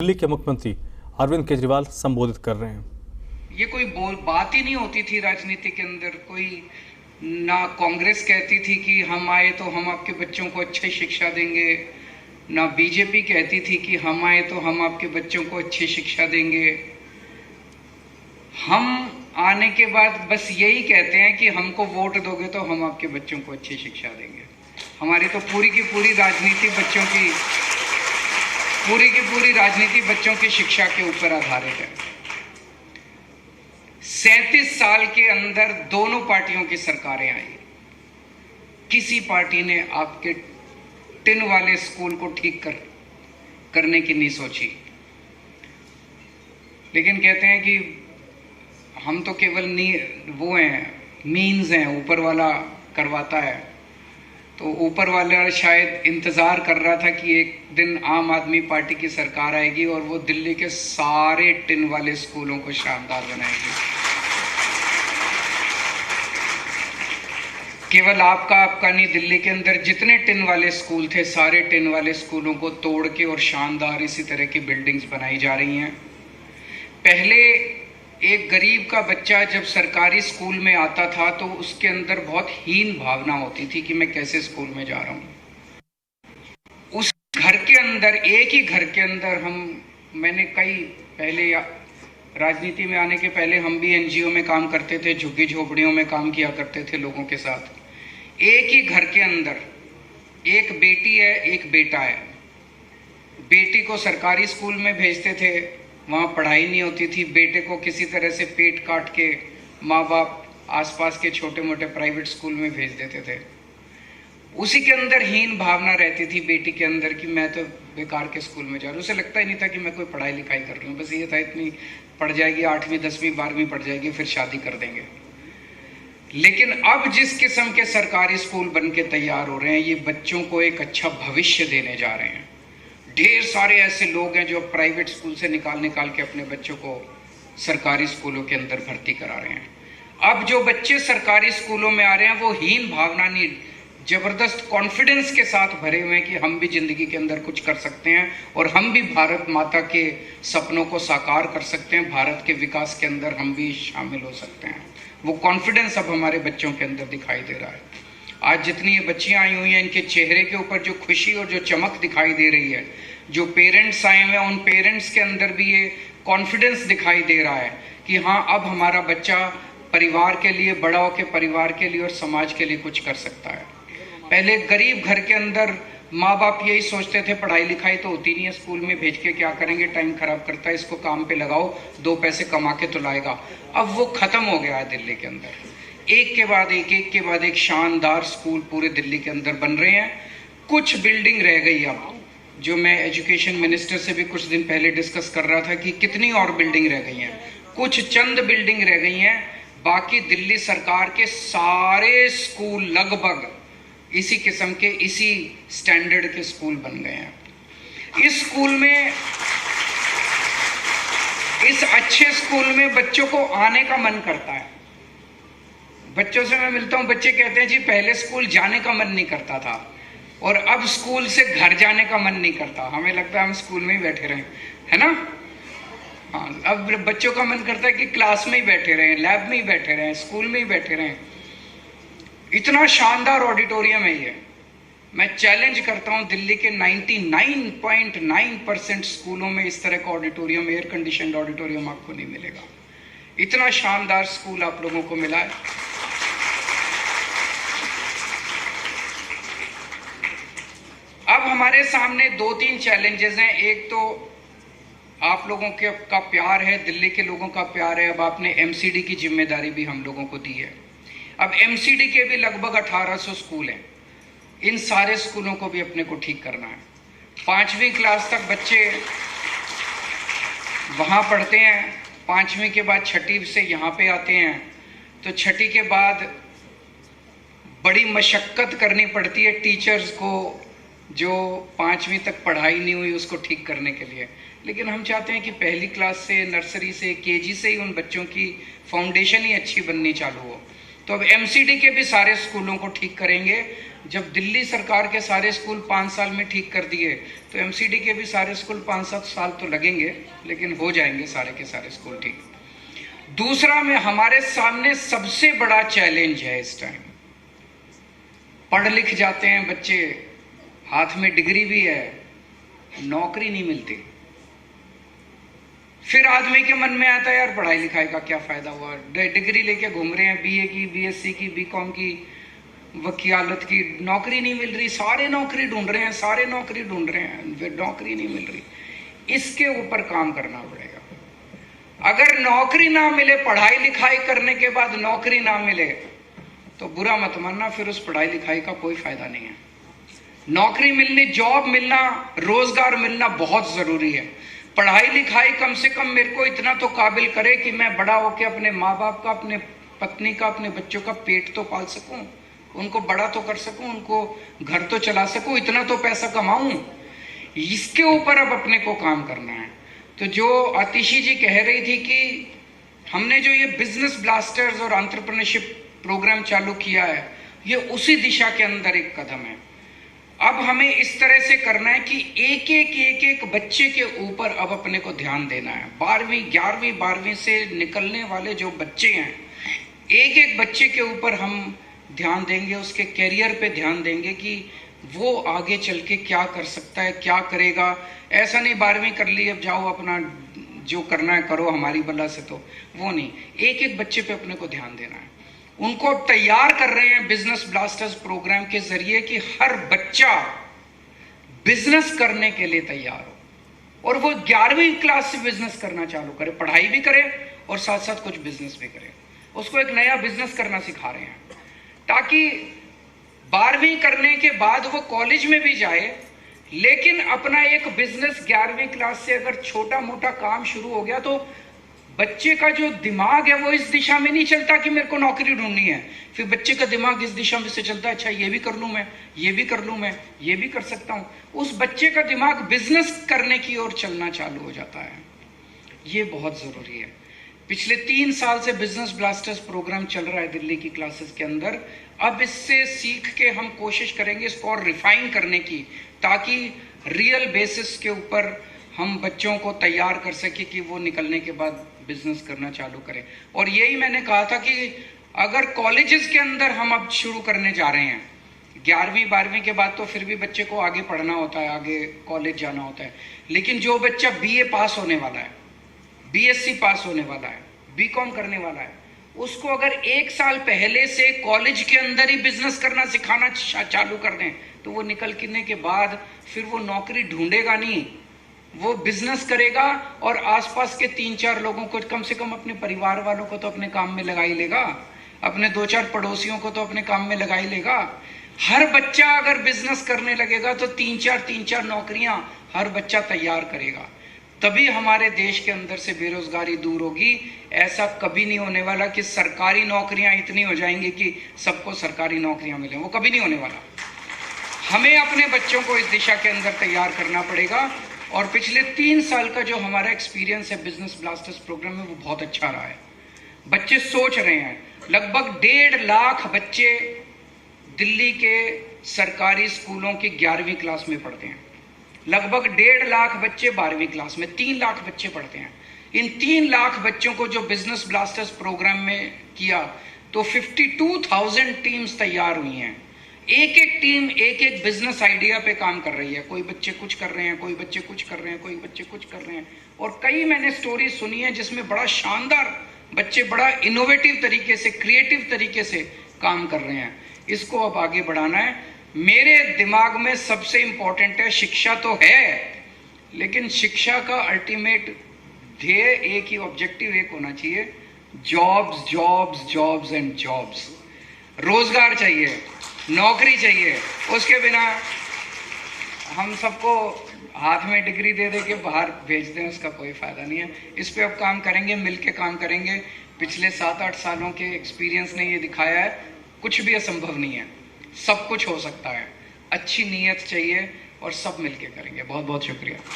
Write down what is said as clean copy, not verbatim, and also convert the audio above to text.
दिल्ली के मुख्यमंत्री अरविंद केजरीवाल संबोधित कर रहे हैं। ये कोई बात ही नहीं होती थी राजनीति के अंदर। कोई ना कांग्रेस कहती थी कि हम आए तो हम आपके बच्चों को अच्छी शिक्षा देंगे, ना बीजेपी कहती थी कि हम आए तो हम आपके बच्चों को अच्छी शिक्षा देंगे। हम आने के बाद बस यही कहते हैं कि हमको वोट दोगे तो हम आपके बच्चों को अच्छी शिक्षा देंगे। हमारी तो पूरी की पूरी राजनीति बच्चों की शिक्षा के ऊपर आधारित है। 37 साल के अंदर दोनों पार्टियों की सरकारें आई, किसी पार्टी ने आपके टिन वाले स्कूल को ठीक करने की नहीं सोची। लेकिन कहते हैं कि हम तो केवल वो हैं, मीन्स हैं, ऊपर वाला करवाता है। तो ऊपर वाला शायद इंतजार कर रहा था कि एक दिन आम आदमी पार्टी की सरकार आएगी और वो दिल्ली के सारे टिन वाले स्कूलों को शानदार बनाएगी। केवल आपका नहीं, दिल्ली के अंदर जितने टिन वाले स्कूल थे, सारे टिन वाले स्कूलों को तोड़ के और शानदार इसी तरह की बिल्डिंग्स बनाई जा रही हैं। पहले एक गरीब का बच्चा जब सरकारी स्कूल में आता था तो उसके अंदर बहुत हीन भावना होती थी कि मैं कैसे स्कूल में जा रहा हूँ। उस घर के अंदर, एक ही घर के अंदर मैंने कई पहले राजनीति में आने के पहले हम भी एनजीओ में काम करते थे, झुग्गी झोपड़ियों में काम किया करते थे लोगों के साथ। एक ही घर के अंदर एक बेटी है, एक बेटा है। बेटी को सरकारी स्कूल में भेजते थे, वहाँ पढ़ाई नहीं होती थी। बेटे को किसी तरह से पेट काट के माँ बाप आसपास के छोटे मोटे प्राइवेट स्कूल में भेज देते थे। उसी के अंदर हीन भावना रहती थी बेटी के अंदर कि मैं तो बेकार के स्कूल में जा रहा हूँ। उसे लगता ही नहीं था कि मैं कोई पढ़ाई लिखाई कर रही हूँ। बस ये था इतनी पढ़ जाएगी, 8वीं 10वीं 12वीं पढ़ जाएगी, फिर शादी कर देंगे। लेकिन अब जिस किस्म के सरकारी स्कूल बन के तैयार हो रहे हैं, ये बच्चों को एक अच्छा भविष्य देने जा रहे हैं। ढेर सारे ऐसे लोग हैं जो प्राइवेट स्कूल से निकाल के अपने बच्चों को सरकारी स्कूलों के अंदर भर्ती करा रहे हैं। अब जो बच्चे सरकारी स्कूलों में आ रहे हैं वो हीन भावना नहीं, जबरदस्त कॉन्फिडेंस के साथ भरे हुए हैं कि हम भी जिंदगी के अंदर कुछ कर सकते हैं और हम भी भारत माता के सपनों को साकार कर सकते हैं। भारत के विकास के अंदर हम भी शामिल हो सकते हैं। वो कॉन्फिडेंस अब हमारे बच्चों के अंदर दिखाई दे रहा है। आज जितनी ये बच्चियां आई हुई हैं, इनके चेहरे के ऊपर जो खुशी और जो चमक दिखाई दे रही है, जो पेरेंट्स आए हुए हैं उन पेरेंट्स के अंदर भी ये कॉन्फिडेंस दिखाई दे रहा है कि हाँ, अब हमारा बच्चा परिवार के लिए, बड़ा होकर परिवार के लिए और समाज के लिए कुछ कर सकता है। पहले गरीब घर के अंदर माँ बाप यही सोचते थे पढ़ाई लिखाई तो होती नहीं है, स्कूल में भेज के क्या करेंगे, टाइम खराब करता है, इसको काम पे लगाओ, 2 पैसे कमा के तो लाएगा। अब वो खत्म हो गया है। दिल्ली के अंदर एक के बाद एक शानदार स्कूल पूरे दिल्ली के अंदर बन रहे हैं। कुछ बिल्डिंग रह गई अब, जो मैं एजुकेशन मिनिस्टर से भी कुछ दिन पहले डिस्कस कर रहा था कि कितनी और बिल्डिंग रह गई हैं। कुछ चंद बिल्डिंग रह गई हैं, बाकी दिल्ली सरकार के सारे स्कूल लगभग इसी किस्म के, इसी स्टैंडर्ड के स्कूल बन गए हैं। इस स्कूल में, इस अच्छे स्कूल में बच्चों को आने का मन करता है। बच्चों से मैं मिलता हूं, बच्चे कहते हैं जी पहले स्कूल जाने का मन नहीं करता था और अब स्कूल से घर जाने का मन नहीं करता। हमें लगता है हम स्कूल में ही बैठे रहें, है ना। हाँ, अब बच्चों का मन करता है कि क्लास में ही बैठे रहें, लैब में ही बैठे रहें, स्कूल में ही बैठे रहें। इतना शानदार ऑडिटोरियम है ये। मैं चैलेंज करता हूं, दिल्ली के 99.9% स्कूलों में इस तरह का ऑडिटोरियम, एयर कंडीशनड ऑडिटोरियम आपको नहीं मिलेगा। इतना शानदार स्कूल आप लोगों को मिला है। अब हमारे सामने 2-3 चैलेंजेस हैं। एक तो आप लोगों का प्यार है, दिल्ली के लोगों का प्यार है। अब आपने एमसीडी की जिम्मेदारी भी हम लोगों को दी है। अब एमसीडी के भी लगभग 1800 स्कूल हैं। इन सारे स्कूलों को भी अपने को ठीक करना है। 5वीं क्लास तक बच्चे वहाँ पढ़ते हैं, 5वीं के बाद 6ठी से यहाँ पे आते हैं। तो 6ठी के बाद बड़ी मशक्क़त करनी पड़ती है टीचर्स को, जो 5वीं तक पढ़ाई नहीं हुई उसको ठीक करने के लिए। लेकिन हम चाहते हैं कि पहली क्लास से, नर्सरी से, केजी से ही उन बच्चों की फाउंडेशन ही अच्छी बननी चालू हो। तो अब एमसीडी के भी सारे स्कूलों को ठीक करेंगे। जब दिल्ली सरकार के सारे स्कूल 5 साल में ठीक कर दिए तो एमसीडी के भी सारे स्कूल 5-7 साल तो लगेंगे, लेकिन हो जाएंगे सारे के सारे स्कूल ठीक। दूसरा में हमारे सामने सबसे बड़ा चैलेंज है इस टाइम, पढ़ लिख जाते हैं बच्चे, हाथ में डिग्री भी है, नौकरी नहीं मिलती। फिर आदमी के मन में आता है यार पढ़ाई लिखाई का क्या फायदा हुआ, डिग्री लेके घूम रहे हैं, बीए की, बीएससी की, बीकॉम की, वकीलात की, नौकरी नहीं मिल रही, सारे नौकरी ढूंढ रहे हैं, सारे नौकरी ढूंढ रहे हैं, फिर नौकरी नहीं मिल रही। इसके ऊपर काम करना पड़ेगा। अगर नौकरी ना मिले, पढ़ाई लिखाई करने के बाद नौकरी ना मिले तो बुरा मत मानना, फिर उस पढ़ाई लिखाई का कोई फायदा नहीं है। नौकरी मिलनी, जॉब मिलना, रोजगार मिलना बहुत जरूरी है। पढ़ाई लिखाई कम से कम मेरे को इतना तो काबिल करे कि मैं बड़ा होकर अपने माँ बाप का, अपने पत्नी का, अपने बच्चों का पेट तो पाल सकूं, उनको बड़ा तो कर सकूं, उनको घर तो चला सकूं, इतना तो पैसा कमाऊं। इसके ऊपर अब अपने को काम करना है। तो जो आतिशी जी कह रही थी कि हमने जो ये बिजनेस ब्लास्टर्स और एंटरप्रेन्योरशिप प्रोग्राम चालू किया है, ये उसी दिशा के अंदर एक कदम है। अब हमें इस तरह से करना है कि एक बच्चे के ऊपर अब अपने को ध्यान देना है। 12वीं 11वीं 12वीं से निकलने वाले जो बच्चे हैं, एक बच्चे के ऊपर हम ध्यान देंगे, उसके कैरियर पे ध्यान देंगे कि वो आगे चल के क्या कर सकता है, क्या करेगा। ऐसा नहीं 12वीं कर ली अब जाओ अपना जो करना है करो हमारी बला से, तो वो नहीं। एक बच्चे पे अपने को ध्यान देना है। उनको तैयार कर रहे हैं बिजनेस ब्लास्टर्स प्रोग्राम के जरिए कि हर बच्चा बिजनेस करने के लिए तैयार हो और वो 11वीं क्लास से बिजनेस करना चालू करे, पढ़ाई भी करे और साथ साथ कुछ बिजनेस भी करे। उसको एक नया बिजनेस करना सिखा रहे हैं ताकि 12वीं करने के बाद वो कॉलेज में भी जाए, लेकिन अपना एक बिजनेस 11वीं क्लास से अगर छोटा मोटा काम शुरू हो गया तो बच्चे का जो दिमाग है वो इस दिशा में नहीं चलता कि मेरे को नौकरी ढूंढनी है। फिर बच्चे का दिमाग इस दिशा में से चलता है, अच्छा ये भी कर लूं मैं, ये भी कर लूं मैं, ये भी कर सकता हूं। उस बच्चे का दिमाग बिजनेस करने की ओर चलना चालू हो जाता है। ये बहुत जरूरी है। पिछले 3 साल से बिजनेस ब्लास्टर्स प्रोग्राम चल रहा है दिल्ली की क्लासेस के अंदर। अब इससे सीख के हम कोशिश करेंगे इसको और रिफाइन करने की, ताकि रियल बेसिस के ऊपर हम बच्चों को तैयार कर सके कि वो निकलने के बाद बिजनेस करना चालू करें। और यही मैंने कहा था कि अगर कॉलेजेस के अंदर हम अब शुरू करने जा रहे हैं, 11वीं 12वीं के बाद तो फिर भी बच्चे को आगे पढ़ना होता है, आगे कॉलेज जाना होता है, लेकिन जो बच्चा बीए पास होने वाला है, बीएससी पास होने वाला है, बीकॉम करने वाला है, उसको अगर 1 साल पहले से कॉलेज के अंदर ही बिजनेस करना सिखाना चालू कर दें तो वो निकलने के बाद फिर वो नौकरी ढूंढेगा नहीं, वो बिजनेस करेगा और आसपास के 3-4 लोगों को, कम से कम अपने परिवार वालों को तो अपने काम में लगा ही लेगा, अपने 2-4 पड़ोसियों को तो अपने काम में लगा ही लेगा। हर बच्चा अगर बिजनेस करने लगेगा तो 3-4 नौकरियां हर बच्चा तैयार करेगा, तभी हमारे देश के अंदर से बेरोजगारी दूर होगी। ऐसा कभी नहीं होने वाला कि सरकारी नौकरियां इतनी हो जाएंगी कि सबको सरकारी नौकरियां मिलें, वो कभी नहीं होने वाला। हमें अपने बच्चों को इस दिशा के अंदर तैयार करना पड़ेगा। और पिछले 3 साल का जो हमारा एक्सपीरियंस है बिजनेस ब्लास्टर्स प्रोग्राम में, वो बहुत अच्छा रहा है। बच्चे सोच रहे हैं, लगभग 1.5 लाख बच्चे दिल्ली के सरकारी स्कूलों की 11वीं क्लास में पढ़ते हैं, लगभग 1.5 लाख बच्चे 12वीं क्लास में, 3 लाख बच्चे पढ़ते हैं। इन 3 लाख बच्चों को जो बिजनेस ब्लास्टर्स प्रोग्राम में किया तो 52,000 टीम्स तैयार हुई हैं। एक टीम एक बिजनेस आइडिया पे काम कर रही है। कोई बच्चे कुछ कर रहे हैं, कोई बच्चे कुछ कर रहे हैं, कोई बच्चे कुछ कर रहे हैं। और कई मैंने स्टोरी सुनी है जिसमें बड़ा शानदार बच्चे बड़ा इनोवेटिव तरीके से, क्रिएटिव तरीके से काम कर रहे हैं। इसको अब आगे बढ़ाना है। मेरे दिमाग में सबसे इंपॉर्टेंट है, शिक्षा तो है, लेकिन शिक्षा का अल्टीमेट ध्येय एक ही, ऑब्जेक्टिव एक होना चाहिए, jobs jobs jobs and jobs. रोजगार चाहिए, नौकरी चाहिए। उसके बिना हम सबको हाथ में डिग्री दे दे के बाहर भेज दें, उसका कोई फायदा नहीं है। इस पे अब काम करेंगे, मिलके काम करेंगे। पिछले 7-8 सालों के एक्सपीरियंस ने ये दिखाया है कुछ भी असंभव नहीं है, सब कुछ हो सकता है। अच्छी नीयत चाहिए और सब मिलके करेंगे। बहुत बहुत शुक्रिया।